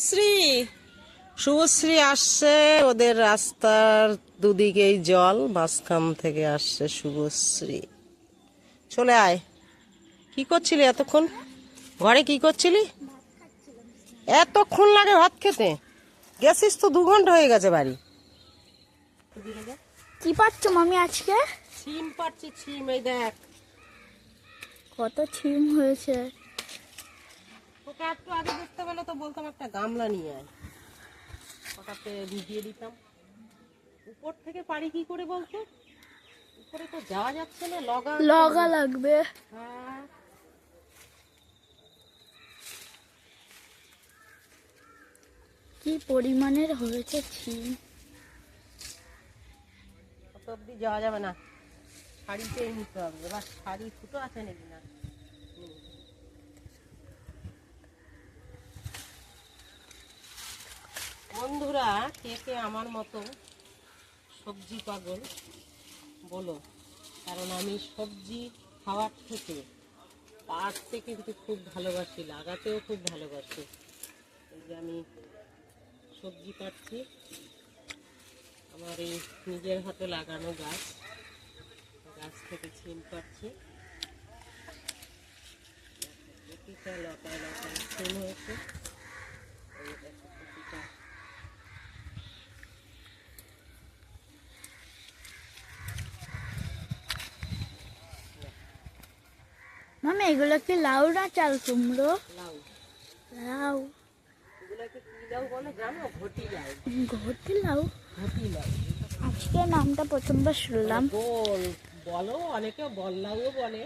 শ্রী শুভশ্রী আসছে, ওদের রাস্তার দুদিকেই জল, মাঝখান থেকে আসছে শুভশ্রী। চলে আয়। কি করছিলি এতক্ষণ? ঘরে কি করছিলি? এতক্ষণ লাগে ভাত খেতে? গেছিস তো 2 ঘন্টা হয়ে গেছে বাড়ি। কি পাচ্ছ মামি আজকে? ছিম পাচ্ছি, ছিম। এই দেখ, কত ছিম হয়েছে। তোকে একটু আগে দেখতে পেলে তো বলতাম একটা গামলা নিয়ে আয়, ওটাতে ভিজিয়ে দিতাম। উপর থেকে পারি কি করে বলতো? উপরে তো যাওয়া যাচ্ছে না, লগা লাগবে। হ্যাঁ, কি পরিমাণের হয়েছে ছিম। অত অব্দি যাওয়া যাবে না, শাড়িতেই নিতে হবে। এবার শাড়ি ফুটো আছে নাকি না? বন্ধুরা, কে কে আমার মতো সবজি পাগল বলো, কারণ আমি সবজি খাওয়ার থেকে কাটতে কিন্তু খুব ভালোবাসি, লাগাতেও খুব ভালোবাসি। এই যে আমি সবজি কাটছি, আমার এই নিজের হাতে লাগানো গাছ, গাছ থেকে ছিম কাটছি। প্রতিটা লতায় লতায় ছিম হয়েছে। এই দেখো প্রতিটা। মামি এগুলো কি লাউ না চাল কুমড়ো? লাউ। লাউ। এগুলোকে কি লাউ বলে জানো? ঘটি লাউ। ঘটি লাউ? ঘটি লাউ। আজকে নামটা প্রথমবার শুনলাম। গোল বলো, অনেকে বল লাউও বলে,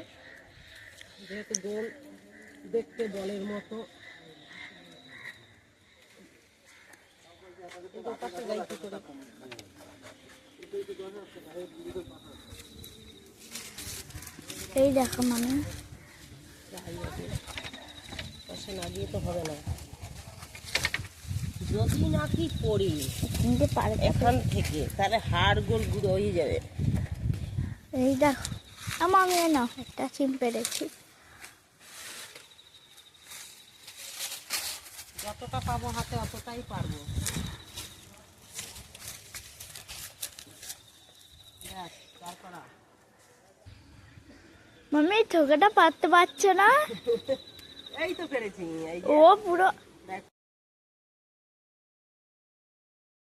যেহেতু গোল দেখতে বলের মতো। এই দেখো মামি, পাশে না দিয়ে তো হবে না, যদি নাকি পড়ি কিন্তু পারে এখান থেকে তাহলে হাড় গোল গুঁড়ো হয়ে যাবে। এই দেখো মামি না একটা ছিম পেরেছি। যতটা পাবো হাতে অতটাই পারবো। মামি থোকাটা পারতে পারছে না। এই তো পেরেছি। ও পুরো